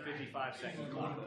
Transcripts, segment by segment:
55-second clock.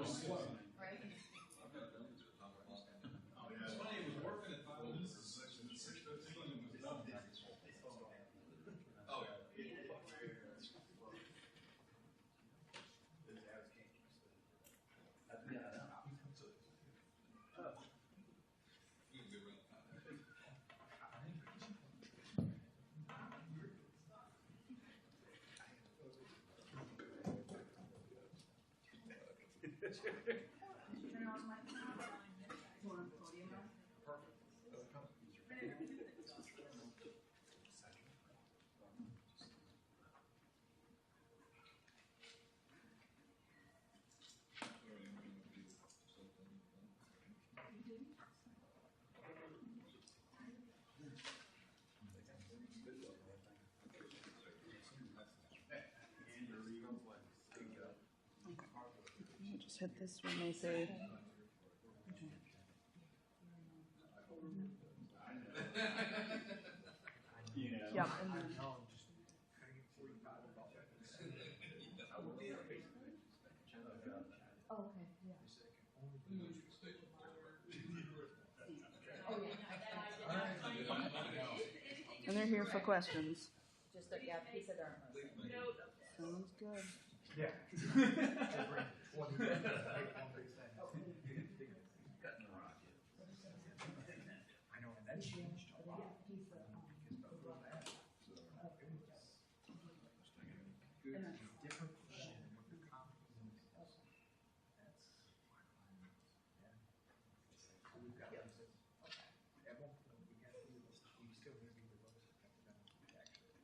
Just hit this when they say. Yep. And they're here for questions. Just a piece of darn. Sounds good. Yeah. I know, and that changed a lot. Different vision with the confidence. We've got at one point we still need to be the lowest effective actually.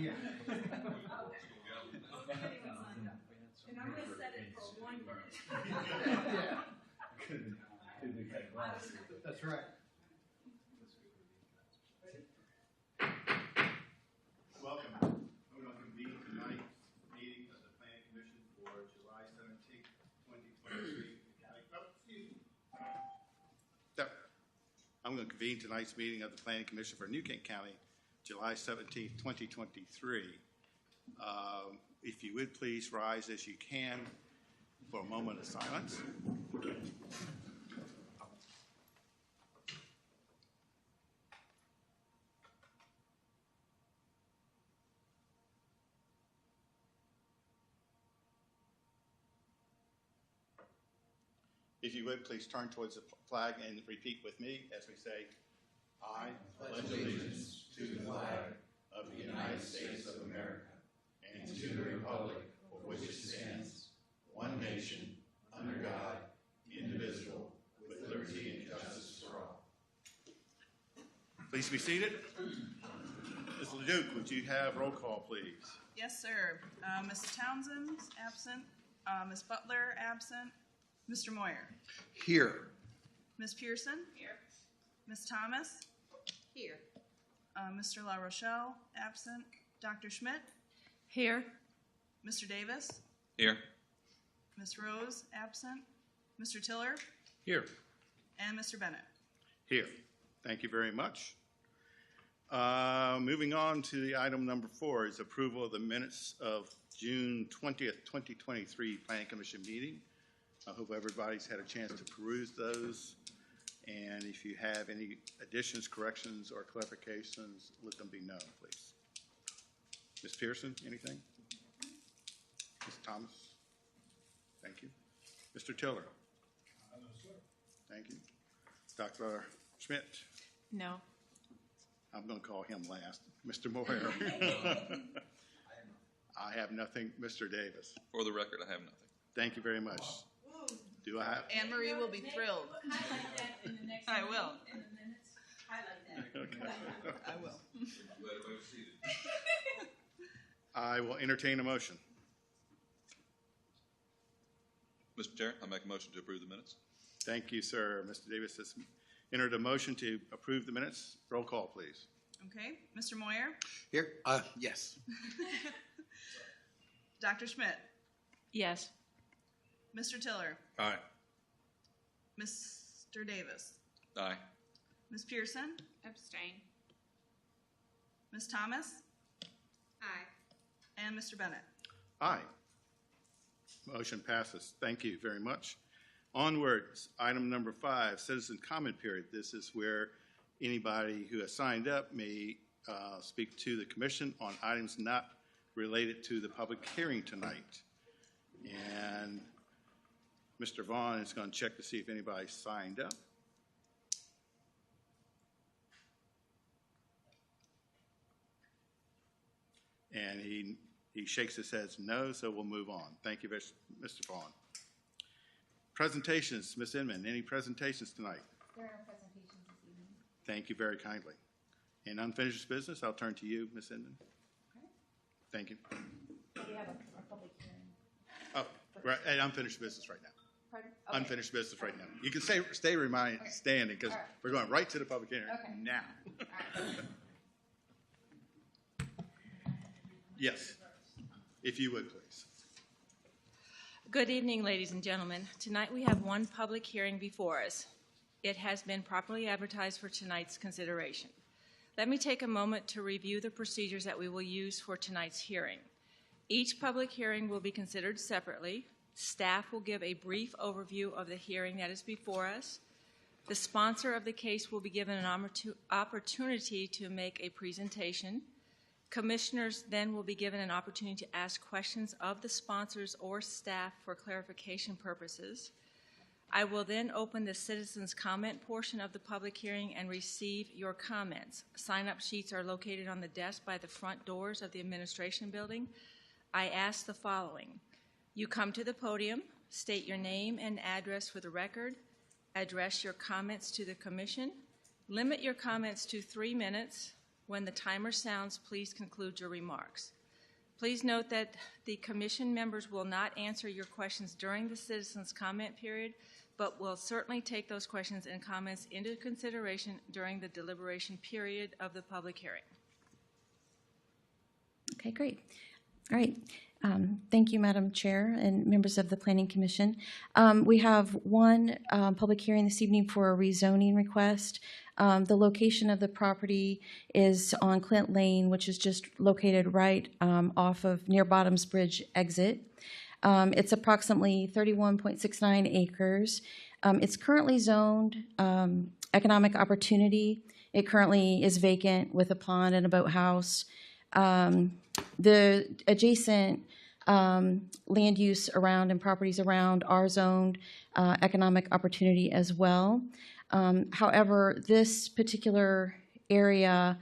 Yeah. And I'm going to set it for 1 minute. That's right. Welcome. I'm going to convene tonight's meeting of the Planning Commission for July 17th, 2023. I'm going to convene tonight's meeting of the Planning Commission for New Kent County, July 17th, 2023. If you would please rise as you can for a moment of silence. If you would, please turn towards the flag and repeat with me as we say, I pledge allegiance to the flag of the United States of America and to the republic for which it stands, one nation, under God, indivisible, with liberty and justice for all. Please be seated. Ms. LeDuc, would you have roll call, please? Yes, sir. Mrs. Townsend, absent. Ms. Butler, absent. Mr. Moyer. Here. Ms. Pearson. Here. Ms. Thomas. Here. Mr. La Rochelle, absent. Dr. Schmidt. Here. Mr. Davis. Here. Ms. Rose, absent. Mr. Tiller. Here. And Mr. Bennett. Here. Thank you very much. Moving on to the item number 4 is approval of the minutes of June 20th, 2023 Planning Commission meeting. I hope everybody's had a chance to peruse those. And if you have any additions, corrections, or clarifications, let them be known, please. Ms. Pearson, anything? Ms. Thomas? Thank you. Mr. Tiller? No, sir. Thank you. Dr. Schmidt? No. I'm going to call him last. Mr. Moyer? I have nothing. Mr. Davis? For the record, I have nothing. Thank you very much. Do I have? Anne Marie will be thrilled. Highlight that in the next. I will. In the minutes, highlight that. Okay. I will. I will entertain a motion. Mr. Chair, I make a motion to approve the minutes. Thank you, sir. Mr. Davis has entered a motion to approve the minutes. Roll call, please. Okay, Mr. Moyer, Here, yes. Dr. Schmidt, Yes. Mr. Tiller, Aye. Mr. Davis, Aye. Ms. Pearson, Abstain. Ms. Thomas, Aye. and Mr. Bennett. Aye. Motion passes. Thank you very much. Onwards, item number 5, citizen comment period. This is where anybody who has signed up may speak to the commission on items not related to the public hearing tonight. And Mr. Vaughn is going to check to see if anybody signed up. And he shakes his head no, so we'll move on. Thank you, Mr. Vaughn. Presentations, Ms. Inman, any presentations tonight? There are presentations this evening. Thank you very kindly. In unfinished business, I'll turn to you, Ms. Inman. Okay. Thank you. We have a public hearing. Oh, right, and unfinished business right now. Pardon? Okay. Unfinished business right now. You can stay standing because All right. we're going right to the public hearing Okay. now. All right. Yes, if you would, please. Good evening, ladies and gentlemen. Tonight we have one public hearing before us. It has been properly advertised for tonight's consideration. Let me take a moment to review the procedures that we will use for tonight's hearing. Each public hearing will be considered separately. Staff will give a brief overview of the hearing that is before us. The sponsor of the case will be given an opportunity to make a presentation. Commissioners then will be given an opportunity to ask questions of the sponsors or staff for clarification purposes. I will then open the citizens' comment portion of the public hearing and receive your comments. Sign-up sheets are located on the desk by the front doors of the administration building. I ask the following. You come to the podium, state your name and address for the record, address your comments to the commission, limit your comments to 3 minutes. When the timer sounds, please conclude your remarks. Please note that the commission members will not answer your questions during the citizens' comment period, but will certainly take those questions and comments into consideration during the deliberation period of the public hearing. Okay, great. All right. Thank you, Madam Chair and members of the Planning Commission. We have one public hearing this evening for a rezoning request. The location of the property is on Clint Lane, which is just located right off of near Bottoms Bridge exit. It's approximately 31.69 acres. It's currently zoned economic opportunity. It currently is vacant with a pond and a boathouse. The adjacent land use around and properties around are zoned economic opportunity as well. However, this particular area,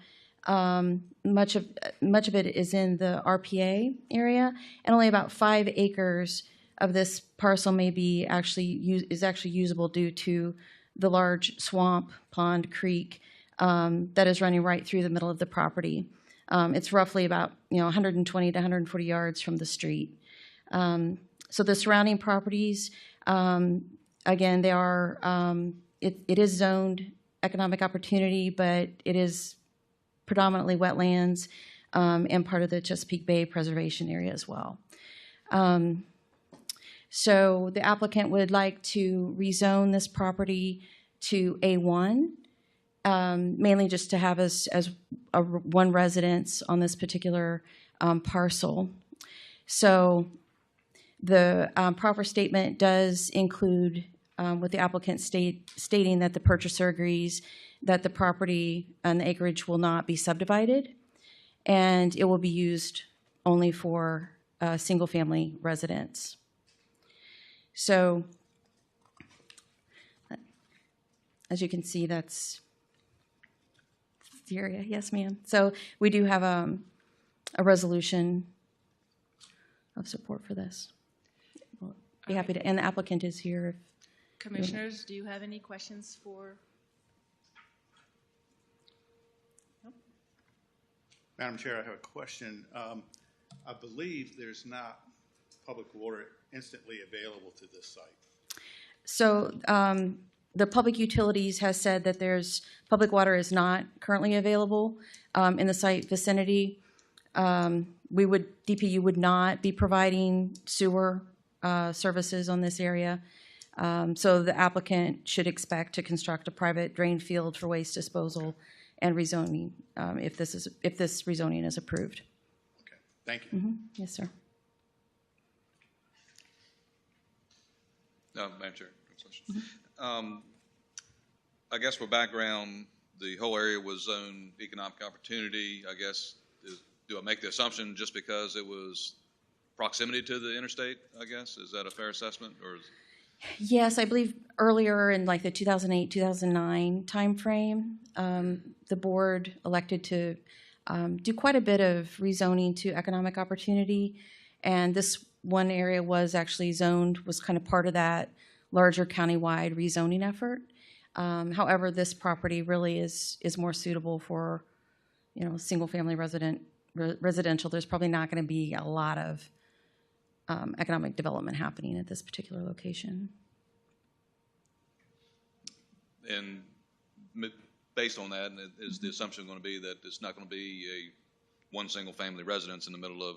much of it is in the RPA area, and only about 5 acres of this parcel may be is actually usable due to the large swamp, pond, creek that is running right through the middle of the property. It's roughly about 120 to 140 yards from the street. So the surrounding properties, again, they are. It is zoned economic opportunity, but it is predominantly wetlands and part of the Chesapeake Bay Preservation Area as well. So the applicant would like to rezone this property to A1, mainly just to have as one residence on this particular parcel. So the proper statement does include with the applicant stating that the purchaser agrees that the property and the acreage will not be subdivided, and it will be used only for single-family residence. So, as you can see, that's the area. Yes, ma'am. So we do have a resolution of support for this. be happy to, and the applicant is here. Commissioners, do you have any questions for? Madam Chair, I have a question. I believe there's not public water instantly available to this site. So the Public Utilities has said that public water is not currently available in the site vicinity. DPU would not be providing sewer services on this area. So the applicant should expect to construct a private drain field for waste disposal and rezoning if this rezoning is approved. Okay, thank you. Yes, sir. Madam Chair, I guess for background, the whole area was zoned economic opportunity. I guess, do I make the assumption just because it was proximity to the interstate, I guess? Is that a fair assessment? Or Yes, I believe earlier in like the 2008, 2009 timeframe, the board elected to do quite a bit of rezoning to economic opportunity. And this one area was actually zoned, was kind of part of that larger countywide rezoning effort. However, this property really is more suitable for, single-family residential. There's probably not going to be a lot of economic development happening at this particular location. And based on that, is the assumption going to be that it's not going to be one single-family residence in the middle of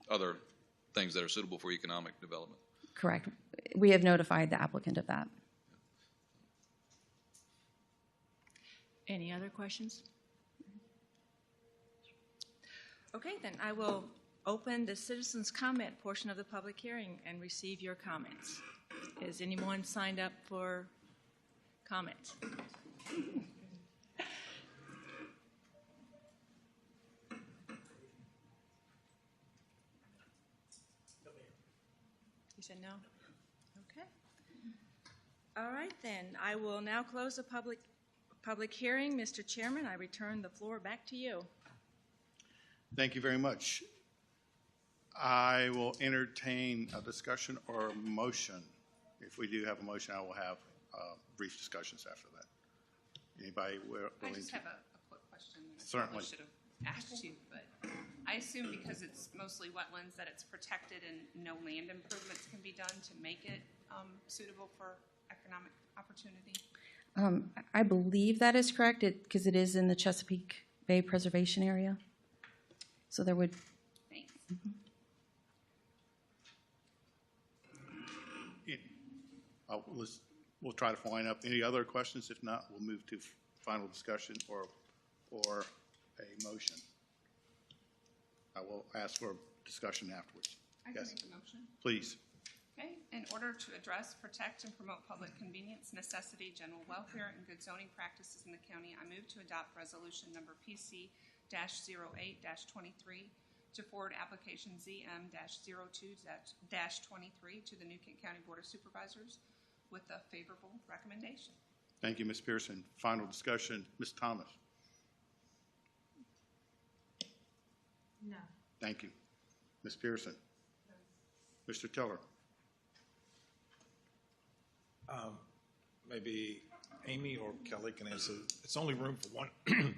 other things that are suitable for economic development? Correct. We have notified the applicant of that. Any other questions? Okay, then I will open the citizens' comment portion of the public hearing and receive your comments. Is anyone signed up for comments? You said no? Okay. All right, then. I will now close the public hearing. Mr. Chairman, I return the floor back to you. Thank you very much. I will entertain a discussion or a motion. If we do have a motion, I will have brief discussions after that. Anybody willing to? I just have a quick question. I Certainly. probably should have asked you, but I assume because it's mostly wetlands that it's protected and no land improvements can be done to make it suitable for economic opportunity? I believe that is correct because it is in the Chesapeake Bay Preservation Area. So there would. Thanks. We'll try to find up any other questions. If not, we'll move to final discussion or a motion. I will ask for discussion afterwards. I can Yes, make a motion. please. Okay, in order to address, protect, and promote public convenience, necessity, general welfare, and good zoning practices in the county, I move to adopt resolution number PC-08-23 to forward application ZM-02-23 to the New Kent County Board of Supervisors with a favorable recommendation. Thank you, Ms. Pearson. Final discussion, Ms. Thomas. No. Thank you. Ms. Pearson. No. Mr. Tiller. Maybe Amy or Kelly can answer. It's only room for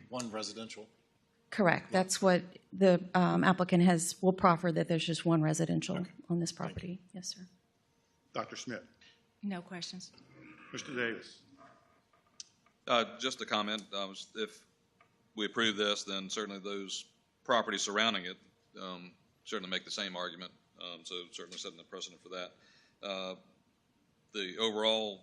one residential. Correct. That's what the applicant will proffer, that there's just one residential on this property. Yes, sir. Dr. Schmidt. No questions. Mr. Davis. Just a comment. If we approve this, then certainly those properties surrounding it certainly make the same argument. So certainly setting the precedent for that. The overall,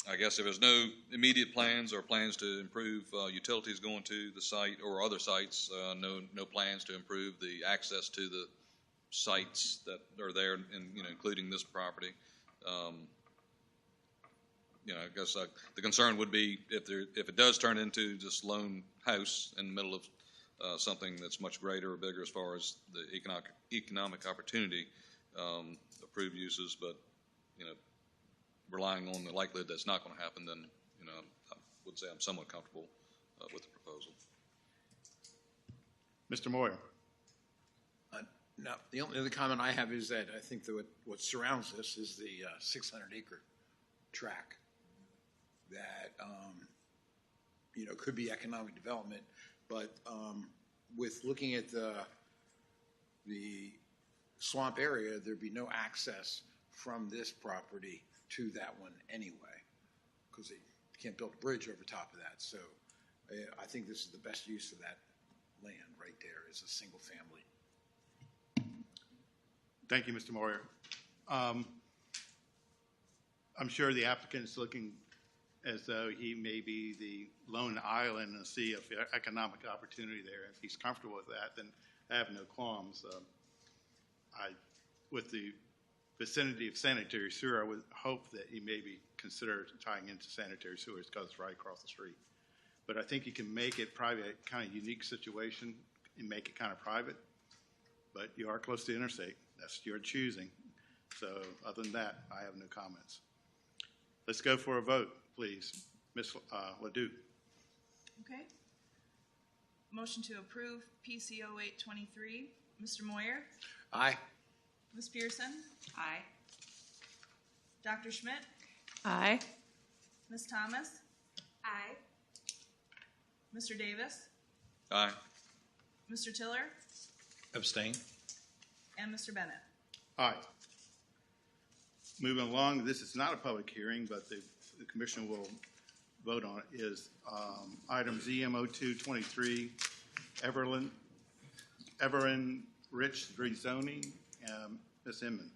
I guess if there's no immediate plans or plans to improve utilities going to the site or other sites, no plans to improve the access to the sites that are there, and including this property. I guess the concern would be if it does turn into just lone house in the middle of something that's much greater or bigger as far as the economic opportunity, approved uses, but relying on the likelihood that's not going to happen, then I would say I'm somewhat comfortable with the proposal. Mr. Moyer. No, the only other comment I have is that I think that what surrounds this is the 600-acre tract that, could be economic development, but with looking at the swamp area, there'd be no access from this property to that one anyway, because they can't build a bridge over top of that. So I think this is the best use of that land right there as a single family. Thank you, Mr. Moyer. I'm sure the applicant is looking as though he may be the lone island in a sea of economic opportunity there. If he's comfortable with that, then I have no qualms. With the vicinity of sanitary sewer, I would hope that he maybe consider tying into sanitary sewers because it's right across the street. But I think you can make it private, kind of unique situation, and make it kind of private. But you are close to the interstate. That's your choosing. So other than that, I have no comments. Let's go for a vote, please. Ms. Ledoux. Okay. Motion to approve PCO 823. Mr. Moyer? Aye. Ms. Pearson? Aye. Dr. Schmidt? Aye. Ms. Thomas? Aye. Mr. Davis? Aye. Mr. Tiller? Abstain. And Mr. Bennett? Aye. Moving along, this is not a public hearing, but the commission will vote on it, is item ZM0223, Everin Rich rezoning. Ms. Inman.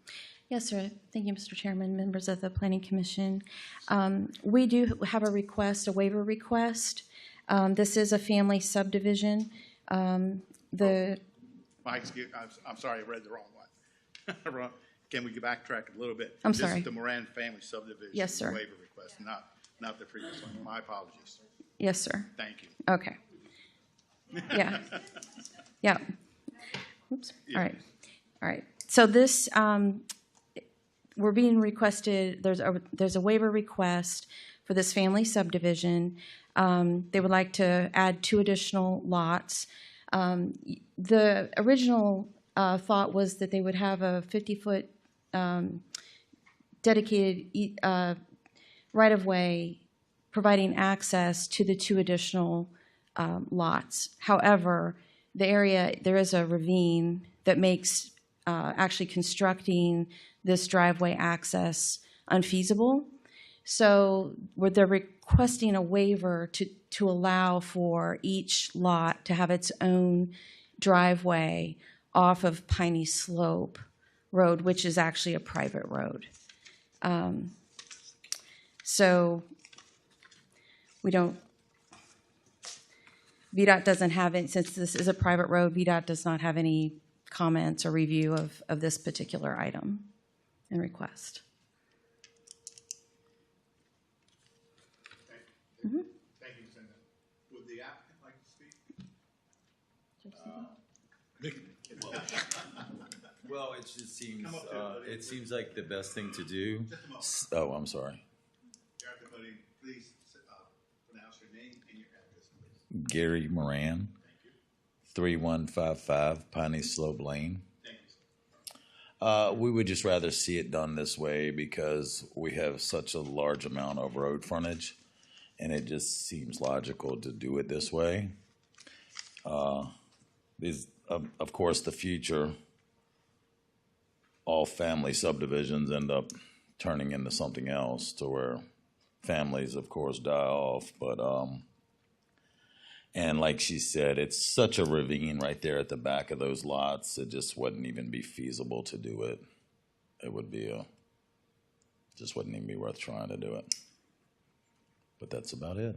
Yes, sir. Thank you, Mr. Chairman, members of the Planning Commission. We do have a request, a waiver request. This is a family subdivision. My excuse, I'm sorry, I read the wrong one. Can we backtrack a little bit? I'm This sorry. is the Moran family subdivision. Yes, sir. Waiver request, not the previous one. My apologies. Yes, sir. Thank you. Okay. Yeah. Yeah. Oops. All right. All right. So this, we're being requested, there's a waiver request for this family subdivision. They would like to add 2 additional lots. The original thought was that they would have a 50-foot dedicated right-of-way providing access to the 2 additional lots. However, the area, there is a ravine that makes actually constructing this driveway access unfeasible. So they're requesting a waiver to allow for each lot to have its own driveway off of Piney Slope Road, which is actually a private road. So we don't, VDOT doesn't have it, since this is a private road, VDOT does not have any comments or review of this particular item and request. Thank you, Ms. Inman. Would the applicant like to speak? Well, it just seems, Come up to it. it seems like the best thing to do. Just a moment. Oh, I'm sorry. You're at the podium. Please pronounce your name and your address, please. Gary Moran, 3155 Piney Slope Lane. Thank you, sir. We would just rather see it done this way because we have such a large amount of road frontage, and it just seems logical to do it this way. Of course, the future, all family subdivisions end up turning into something else to where families, of course, die off. But, and like she said, it's such a ravine right there at the back of those lots, it just wouldn't even be feasible to do it. It would be just wouldn't even be worth trying to do it. But that's about it.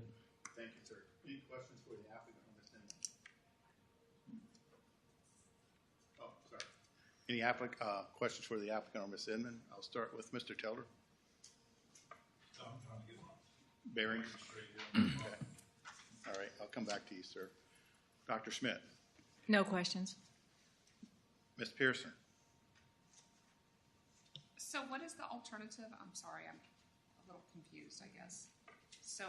Thank you, sir. Any questions for the applicant on this amendment? Oh, sorry. Any questions for the applicant on Ms. Inman? I'll start with Mr. Teller. Bearing. Okay. All right, I'll come back to you, sir. Dr. Schmidt. No questions. Ms. Pearson. So what is the alternative? I'm sorry, I'm a little confused, I guess. So,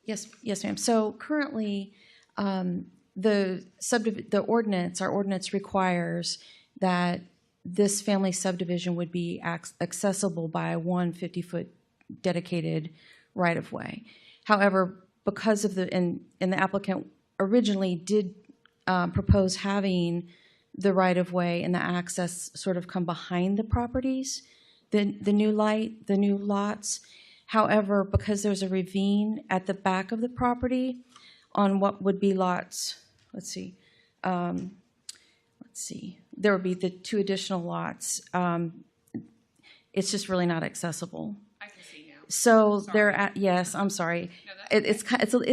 Yes, ma'am. So currently, the ordinance, our ordinance requires that this family subdivision would be accessible by one 50-foot dedicated right-of-way. However, because of and the applicant originally did propose having the right-of-way and the access sort of come behind the properties, the new lots. However, because there's a ravine at the back of the property on what would be lots, there would be the 2 additional lots. It's just really not accessible. I can see now. So Sorry. they're at, yes, I'm sorry. No, It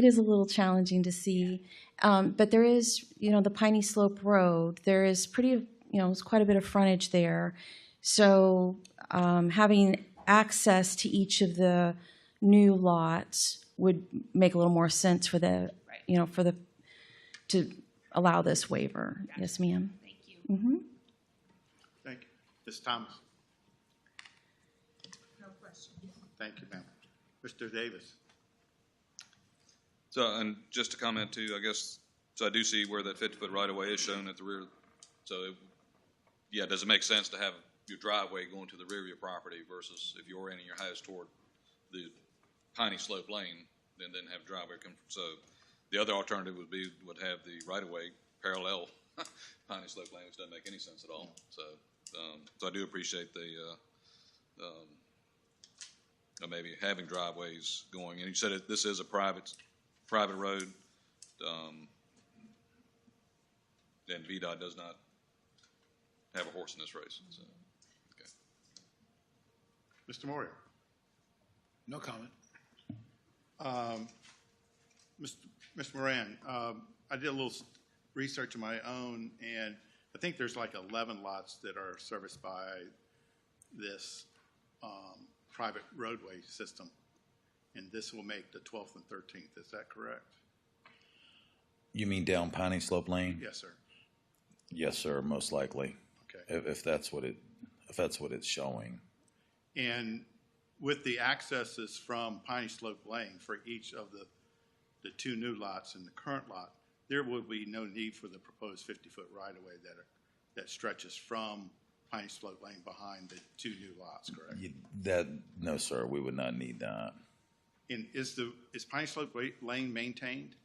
is a little challenging to see. But there is, the Piney Slope Road, there is it's quite a bit of frontage there. So having access to each of the new lots would make a little more sense for the, to allow this waiver. Gotcha. Yes, ma'am. Thank you. Mm-hmm. Thank you. Ms. Thomas? No question. Thank you, ma'am. Mr. Davis? So, and just to comment too, I guess, so I do see where that 50-foot right-of-way is shown at the rear. So, does it make sense to have your driveway going to the rear of your property versus if you're orienting your house toward the Piney Slope Lane, then have driveway come? So, the other alternative would have the right-of-way parallel Piney Slope Lane, which doesn't make any sense at all. So, so I do appreciate the maybe having driveways going. And you said this is a private road, and VDOT does not have a horse in this race. So, okay. Mr. Moyer? No comment. Mr. Moran, I did a little research of my own, and I think there's like 11 lots that are serviced by this private roadway system, and this will make the 12th and 13th. Is that correct? You mean down Piney Slope Lane? Yes, sir. Yes, sir, most likely. Okay. If that's what it's showing. And with the accesses from Piney Slope Lane for each of the 2 new lots and the current lot, there will be no need for the proposed 50-foot right-of-way that stretches from Piney Slope Lane behind the 2 new lots, correct? No, sir, we would not need that. And is Piney Slope Lane maintained?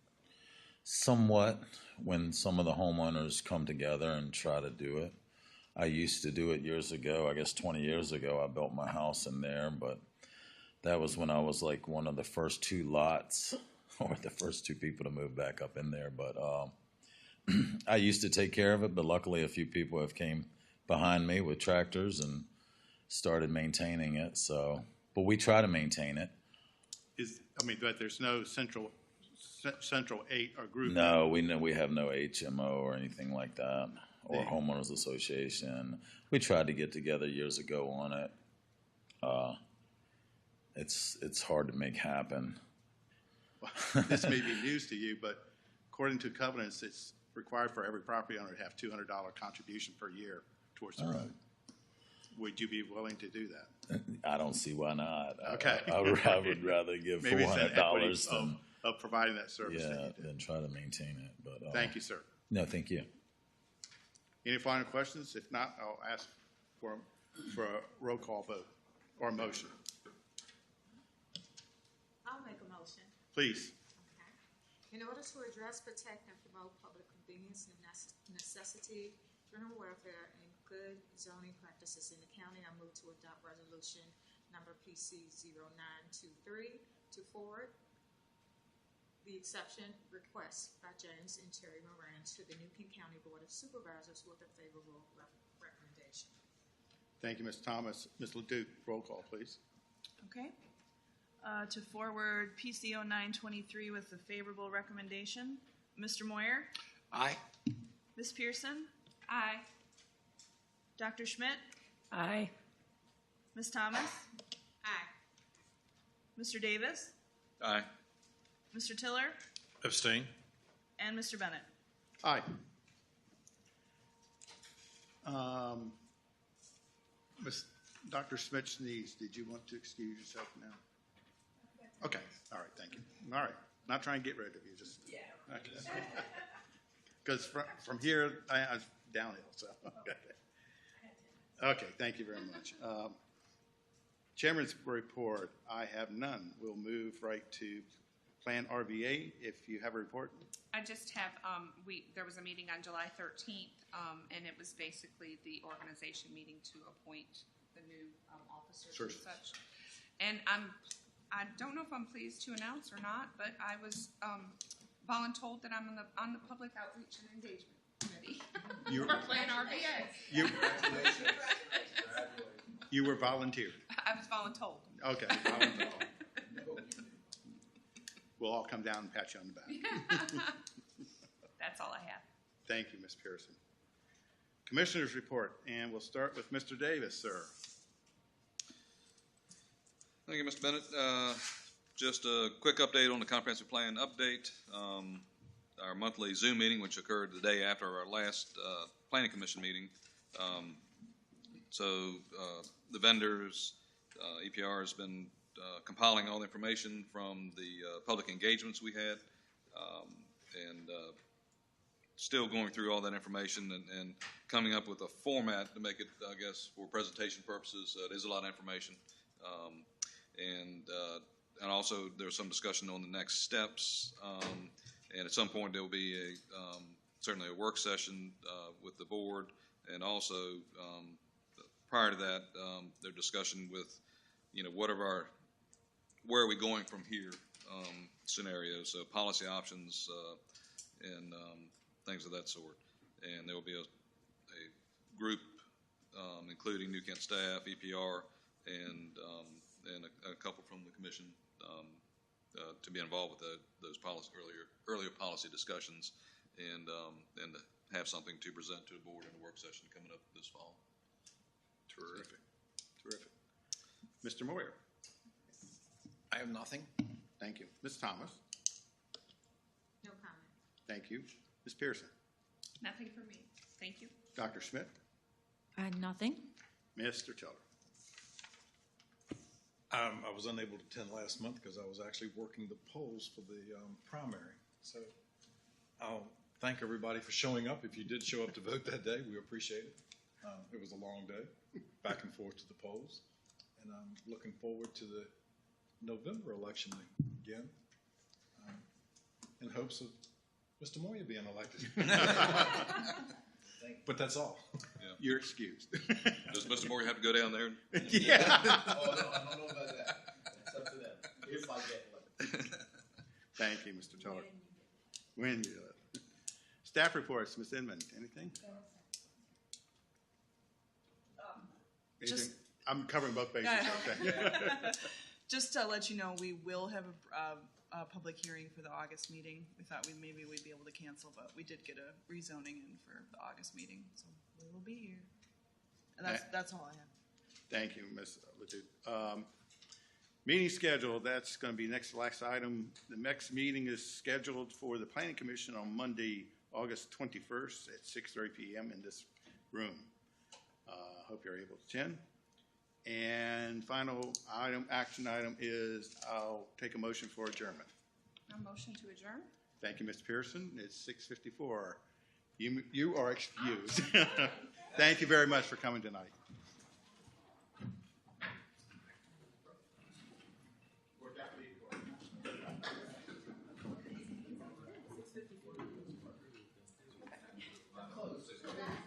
Somewhat, when some of the homeowners come together and try to do it. I used to do it years ago. I guess 20 years ago, I built my house in there, but that was when I was like one of the first 2 lots or the first 2 people to move back up in there. But I used to take care of it, but luckily a few people have came behind me with tractors and started maintaining it. So, but we try to maintain it. But there's no central 8 or group? No, we have no HMO or anything like that, or homeowners association. We tried to get together years ago on it. It's hard to make happen. Well, this may be news to you, but according to covenants, it's required for every property owner to have $200 contribution per year towards the road. Would you be willing to do that? I don't see why not. Okay. I would rather give Maybe it's an equity $400 of providing that service. than try to maintain it. But Thank you, sir. No, thank you. Any final questions? If not, I'll ask for a roll call vote or motion. I'll make a motion. Please. Okay. In order to address, protect, and promote public convenience, necessity, general welfare, and good zoning practices in the county, I move to adopt resolution number PC 0923 to forward the exception request by James and Terry Moran to the Newton County Board of Supervisors with a favorable recommendation. Thank you, Ms. Thomas. Ms. Leduc, roll call, please. Okay. To forward PCO 923 with a favorable recommendation, Mr. Moyer, Aye. Ms. Pearson, Aye. Dr. Schmidt, Aye. Ms. Thomas, Aye. Mr. Davis, Aye. Mr. Tiller, Abstain. and Mr. Bennett. Aye. Dr. Schmidt-Sneeze, did you want to excuse yourself now? Okay, all right, thank you. All right, Not trying to get rid of you, just. Because from here, I was downhill, so. Okay, thank you very much. Chairman's report, I have none. We'll move right to Plan RVA, if you have a report. I just have, there was a meeting on July 13th, and it was basically the organization meeting to appoint the new officers Sure. and such. And I don't know if I'm pleased to announce or not, but I was voluntold that I'm on the Public Outreach and Engagement Committee for Plan RVA. You were volunteered. I was voluntold. Okay. We'll all come down and pat you on the back. That's all I have. Thank you, Ms. Pearson. Commissioners report, and we'll start with Mr. Davis, sir. Thank you, Mr. Bennett. Just a quick update on the comprehensive plan update. Our monthly Zoom meeting, which occurred the day after our last planning commission meeting. So the vendors, EPR has been compiling all the information from the public engagements we had, and still going through all that information and coming up with a format to make it, I guess, for presentation purposes. It is a lot of information. And also there's some discussion on the next steps. And at some point there will be certainly a work session with the board, and also prior to that, their discussion with, where are we going from here scenarios, so policy options and things of that sort. And there will be a group including New Kent staff, EPR, and a couple from the commission to be involved with those earlier policy discussions, and to have something to present to the board in a work session coming up this fall. Terrific. Mr. Moyer. I have nothing. Thank you. Ms. Thomas. No comment. Thank you. Ms. Pearson. Nothing for me. Thank you. Dr. Schmidt. Nothing. Mr. Tiller. I was unable to attend last month because I was actually working the polls for the primary. So I'll thank everybody for showing up. If you did show up to vote that day, we appreciate it. It was a long day, back and forth to the polls. And I'm looking forward to the November election again, in hopes of Mr. Moyer being elected. But that's all. Yeah. You're excused. Does Mr. Moore have to go down there? Yeah. Oh, no, I don't know about that. It's up to them, if I get elected. Thank you, Mr. Tiller. When you do it. Staff reports, Ms. Inman, anything? Just- I'm covering both bases. Okay. Just to let you know, we will have a public hearing for the August meeting. We thought maybe we'd be able to cancel, but we did get a rezoning in for the August meeting, so we will be here. And that's all I have. Thank you, Ms. Ledoux. Meeting schedule, that's going to be next last item. The next meeting is scheduled for the Planning Commission on Monday, August 21st at 6:30 p.m. in this room. Hope you're able to attend. And final action item is I'll take a motion for adjournment. A motion to adjourn? Thank you, Mr. Pearson. It's 6:54. You are excused. Thank you very much for coming tonight.